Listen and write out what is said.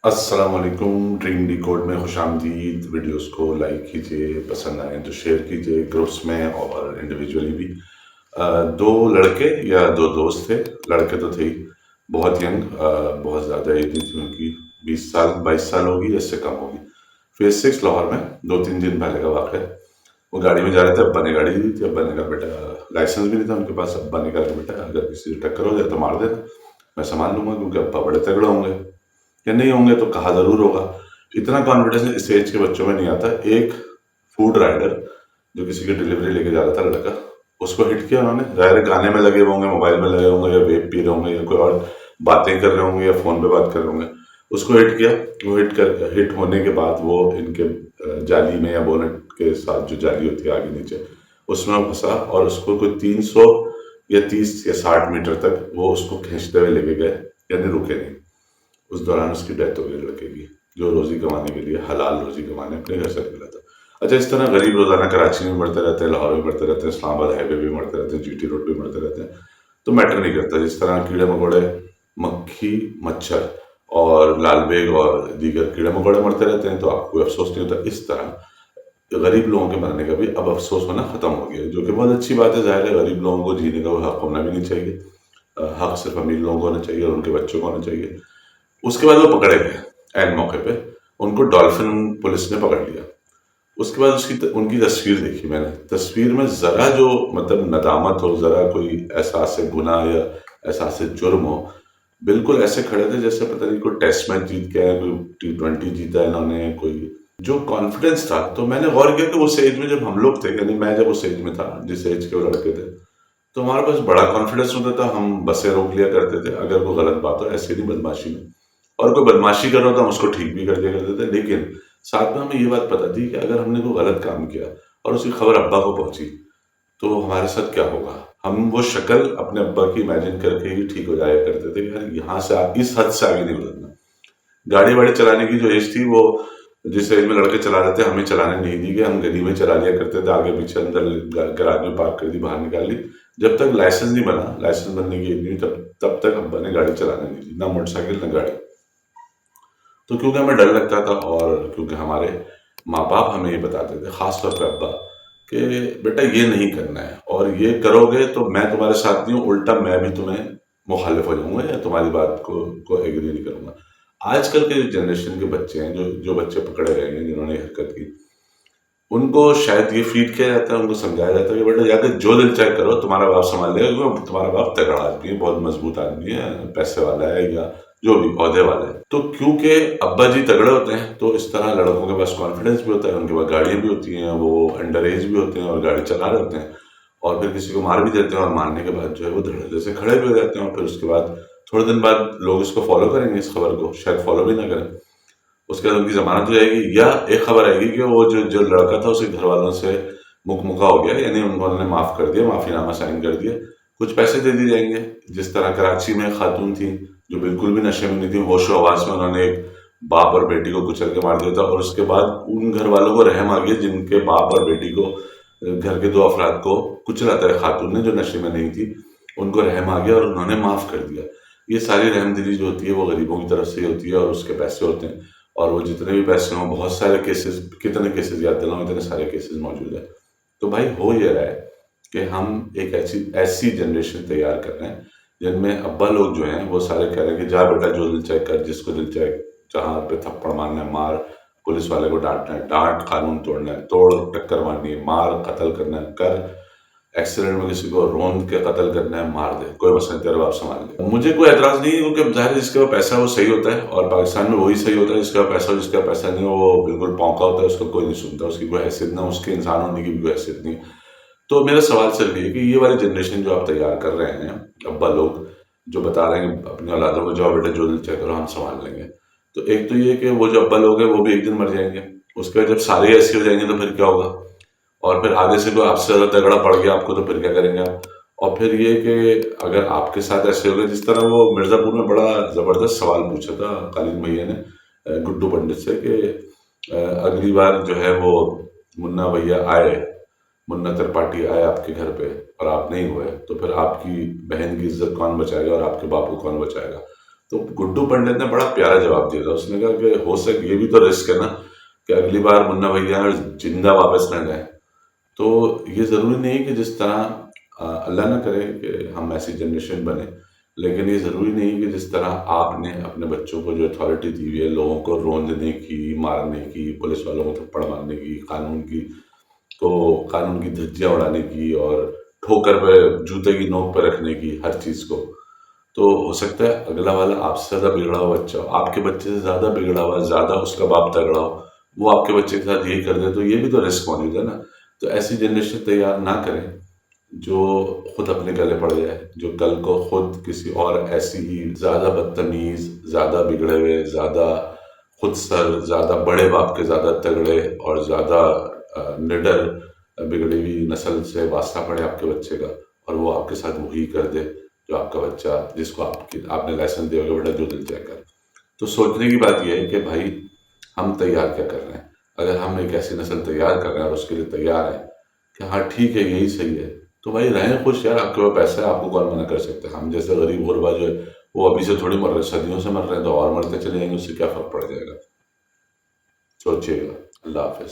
السلام علیکم، dream D code میں خوش آمدید۔ ویڈیوز کو لائک کیجیے، پسند آئیں تو شیئر کیجیے گروپس میں اور انڈیویجولی بھی۔ دو لڑکے یا دو دوست تھے، لڑکے تو تھے ہی، بہت ینگ، بہت زیادہ ایج نہیں تھی ان کی، 20 سال 22 سال ہوگی، اس سے کم ہوگی۔ فیز 6 لاہور میں 2-3 دن پہلے کا واقعہ ہے۔ وہ گاڑی میں جا رہے تھے، ابا نے گاڑی دی تھی، ابا نے کہا بیٹا، لائسنس بھی نہیں تھا ان کے پاس، ابا نے کہا کہ بیٹا اگر کسی سے ٹکر ہو جائے تو مار دینا، میں سنبھال لوں گا، کیونکہ ابا بڑے تگڑے ہوں گے، یا نہیں ہوں گے تو کہا ضرور ہوگا۔ اتنا کانفیڈنس اس ایج کے بچوں میں نہیں آتا۔ ایک فوڈ رائڈر جو کسی کی ڈلیوری لے کے جا رہا تھا لڑکا، اس کو ہٹ کیا انہوں نے، ظاہر گانے میں لگے ہوں گے، موبائل میں لگے ہوں گے، یا ویپ پی رہے ہوں گے، یا کوئی اور باتیں کر رہے ہوں گے، یا فون پہ بات کر رہے ہوں گے، اس کو ہٹ کیا۔ وہ ہٹ ہونے کے بعد وہ ان کے جالی میں یا بونٹ کے ساتھ جو جالی ہوتی ہے آگے نیچے، اس میں پھنسا، اور اس کو کوئی 300 یا 30 یا 60 میٹر تک وہ اس کو کھینچتے ہوئے لے کے گئے، یعنی رکے نہیں۔ اس دوران اس کی ڈیتھ ہو گئی لڑکے کی، جو روزی کمانے کے لیے، حلال روزی کمانے اپنے گھر سے نکلا تھا۔ اچھا، اس طرح غریب روزانہ کراچی میں مرتے رہتے ہیں، لاہور میں مرتے رہتے ہیں، اسلام آباد ہائی وے بھی مرتے رہتے ہیں، جی ٹی روڈ بھی مرتے رہتے ہیں، تو میٹر نہیں کرتا۔ جس طرح کیڑے مکوڑے، مکھی، مچھر اور لال بیگ اور دیگر کیڑے مکوڑے مرتے رہتے ہیں تو آپ کو کوئی افسوس نہیں ہوتا، اس طرح غریب لوگوں کے مرنے کا بھی اب افسوس ہونا ختم ہو گیا، جو کہ بہت اچھی بات ہے۔ ظاہر ہے غریب لوگوں کو جینے کا وہ حق ہونا بھی نہیں چاہیے، حق صرف امیر لوگوں کو ہونا چاہیے اور ان کے بچوں کو ہونا چاہیے۔ اس کے بعد وہ پکڑے گئے عین موقع پہ، ان کو ڈالفن پولیس نے پکڑ لیا۔ اس کے بعد ان کی تصویر دیکھی میں نے، تصویر میں ذرا جو مطلب ندامت ہو، ذرا کوئی احساس گناہ یا احساس جرم ہو، بالکل ایسے کھڑے تھے جیسے پتہ نہیں کوئی ٹیسٹ میچ جیت کے آئے، کوئی T20 جیتا ہے انہوں نے، کوئی جو کانفیڈنس تھا۔ تو میں نے غور کیا کہ اس ایج میں جب ہم لوگ تھے، یعنی میں جب اس ایج میں تھا جس ایج کے وہ لڑکے تھے، تو ہمارے پاس بڑا کانفیڈنس ہوتا تھا، ہم بسیں روک لیا کرتے تھے اگر کوئی غلط بات ہو، ایسے نہیں بدماشی میں، اور کوئی بدماشی کر رہا تو ہم اس کو ٹھیک بھی کر دیا کرتے تھے۔ لیکن ساتھ میں ہمیں یہ بات پتہ تھی کہ اگر ہم نے کوئی غلط کام کیا اور اس کی خبر ابا کو پہنچی تو ہمارے ساتھ کیا ہوگا۔ ہم وہ شکل اپنے ابا کی امیجن کر کے ہی ٹھیک ہو جایا کرتے تھے کہ یار یہاں سے اس حد سے آگے نہیں گزرنا۔ گاڑی واڑی چلانے کی جو ایج تھی، وہ جس ایج میں لڑکے چلا رہے تھے، ہمیں چلانے نہیں دی کہ ہم گلی میں چلا لیا کرتے تھے، آگے پیچھے اندر گراج میں پارک کر دی، باہر نکال لی۔ جب تک لائسنس نہیں بنا، لائسنس بننے کی ایج نہیں، تب تک ابا نے گاڑی چلانے نہیں دی، نہ موٹر سائیکل نہ گاڑی۔ تو کیونکہ ہمیں ڈر لگتا تھا، اور کیونکہ ہمارے ماں باپ ہمیں یہ بتاتے تھے، خاص طور پہ ابا، کہ بیٹا یہ نہیں کرنا ہے، اور یہ کرو گے تو میں تمہارے ساتھ نہیں ہوں، الٹا میں بھی تمہیں مخالف ہو جاؤں گا یا تمہاری بات کو ایگری نہیں کروں گا۔ آج کل کے جنریشن کے بچے ہیں، جو بچے پکڑے گئے ہیں جنہوں نے یہ حرکت کی، ان کو شاید یہ فیڈ کیا جاتا ہے، ان کو سمجھایا جاتا ہے کہ بیٹا جا کے جو دل چاہے کرو، تمہارا باپ سنبھال لے گا، کیونکہ تمہارا باپ تگڑا آدمی ہے، بہت مضبوط آدمی ہے، پیسے والا ہے، یا جو بھی عہدے والا ہے۔ تو کیونکہ ابا جی تگڑے ہوتے ہیں، تو اس طرح لڑکوں کے پاس کانفیڈنس بھی ہوتا ہے، ان کے پاس گاڑیاں بھی ہوتی ہیں، وہ انڈر ایج بھی ہوتے ہیں اور گاڑی چلا رہے ہوتے ہیں، اور پھر کسی کو مار بھی دیتے ہیں، اور مارنے کے بعد جو ہے وہ دھڑے سے کھڑے بھی ہو جاتے ہیں، اور پھر اس کے بعد تھوڑے دن بعد لوگ اس کو فالو کریں گے، اس خبر کو شاید فالو بھی نہ کریں، اس کے بعد ان کی ضمانت ہو جائے گی، یا ایک خبر آئے گی کہ وہ جو لڑکا تھا اس کے گھر والوں سے مکا ہو گیا، یعنی انہوں نے معاف کر دیا، معافی نامہ سائن کر دیا، کچھ پیسے دے دیے جائیں گے۔ جس طرح کراچی میں خاتون تھی جو بالکل بھی نشے میں نہیں تھی، ہوش و حواس میں، انہوں نے ایک باپ اور بیٹی کو کچل کے مار دیا تھا، اور اس کے بعد ان گھر والوں کو رحم آ گیا جن کے باپ اور بیٹی کو، گھر کے 2 افراد کو کچلا تھا خاتون نے جو نشے میں نہیں تھی، ان کو رحم آ گیا اور انہوں نے معاف کر دیا۔ یہ ساری رحم دلی جو ہوتی ہے وہ غریبوں کی طرف سے ہی ہوتی ہے، اور اس کے پیسے ہوتے ہیں، اور وہ جتنے بھی پیسے ہوں، بہت سارے کیسز، کتنے کیسز یاد دلاؤں، اتنے سارے کیسز موجود ہیں۔ تو بھائی ہو یہ رہا ہے کہ ہم ایک ایسی جنریشن تیار کر رہے ہیں جن میں ابا لوگ جو ہیں وہ سارے کہہ رہے ہیں کہ جا بیٹا جو دل چاہے کر، جس کو دل چاہے جہاں پہ تھپڑ مارنا ہے مار، پولیس والے کو ڈانٹنا ہے ڈانٹ، قانون توڑنا ہے توڑ، ٹکر مارنی ہے مار، قتل کرنا ہے کر، ایکسیڈنٹ میں کسی کو روند کے قتل کرنا ہے مار دے، کوئی مسئلہ نہیں، تیرا باپ سنبھال لے۔ مجھے کوئی اعتراض نہیں ہے، کیونکہ ظاہر ہے جس کے پاس پیسہ ہے وہ صحیح ہوتا ہے، اور پاکستان میں وہی صحیح ہوتا ہے، جس کا پیسہ ہو، جس کا پیسہ نہیں ہو وہ بالکل پونکا ہوتا ہے، اس کو کوئی نہیں سنتا، اس کی کوئی حیثیت نہ، اس کے انسان ہونے کی بھی کوئی حیثیت نہیں۔ تو میرا سوال صرف یہ ہے کہ یہ والی جنریشن جو آپ تیار کر رہے ہیں، ابا لوگ جو بتا رہے ہیں کہ اپنی اولادوں کو جاؤ بیٹا جو دل چاہے کرو، ہم سنبھال لیں گے، تو ایک تو یہ کہ وہ جو ابا لوگ ہیں وہ بھی ایک دن مر جائیں گے، اس کے بعد جب سارے ایسے ہو جائیں گے تو پھر کیا ہوگا، اور پھر آگے سے کوئی آپ سے زیادہ تگڑا پڑ گیا آپ کو تو پھر کیا کریں گے آپ۔ اور پھر یہ کہ اگر آپ کے ساتھ ایسے ہوگا، جس طرح وہ مرزا پور میں بڑا زبردست سوال پوچھا تھا خالد بھیا نے گڈو پنڈت سے، کہ اگلی بار جو ہے وہ منا بھیا آئے، منا ترپاٹھی آئے آپ کے گھر پہ اور آپ نہیں ہوئے، تو پھر آپ کی بہن کی عزت کون بچائے گا اور آپ کے باپ کو کون بچائے گا۔ تو گڈو پنڈت نے بڑا پیارا جواب دیا تھا. اس نے کہا کہ ہو سکے یہ بھی تو رسک ہے نا کہ اگلی بار منا بھیا زندہ واپس نہ جائیں. تو یہ ضروری نہیں ہے کہ جس طرح اللہ نہ کرے کہ ہم ایسی جنریشن بنے، لیکن یہ ضروری نہیں کہ جس طرح آپ نے اپنے بچوں کو جو اتھارٹی دی ہوئی ہے لوگوں کو روندنے کی، مارنے کی، پولیس والوں کو تھپڑ مارنے کی، قانون کی دھجیاں اڑانے کی اور ٹھوکر پہ جوتے کی نوک پہ رکھنے کی ہر چیز کو. تو ہو سکتا ہے اگلا والا آپ سے زیادہ بگڑا ہوا بچہ ہو، آپ کے بچے سے زیادہ بگڑا ہوا، زیادہ اس کا باپ تگڑا ہو، وہ آپ کے بچے کے ساتھ یہی کر دے. تو یہ بھی تو رسک موجود ہے نا. تو ایسی جنریشن تیار نہ کریں جو خود اپنے گلے پڑ جائے، جو کل کو خود کسی اور ایسی ہی زیادہ بدتمیز، زیادہ بگڑے ہوئے، زیادہ خود سر، زیادہ بڑے باپ کے زیادہ تگڑے اور زیادہ نڈر بگڑی ہوئی نسل سے واسطہ پڑے آپ کے بچے کا، اور وہ آپ کے ساتھ وہی کر دے جو آپ کا بچہ، جس کو آپ نے لائسنس دیا ہوگا بیٹا جو دل چاہے کر. تو سوچنے کی بات یہ ہے کہ بھائی ہم تیار کیا کر رہے ہیں. اگر ہم ایک ایسی نسل تیار کر رہے ہیں اور اس کے لیے تیار ہیں کہ ہاں ٹھیک ہے یہی صحیح ہے، تو بھائی رہیں خوش یار. آپ کے پاس پیسہ ہے، آپ کو کون منع کر سکتے ہیں. ہم جیسے غریب غربا جو ہے وہ ابھی سے تھوڑی مر رہے ہیں، صدیوں سے مر رہے ہیں، تو اور مرتے چلے جائیں گے، اس سے کیا فرق پڑ جائے گا. سوچیے گا. اللہ حافظ.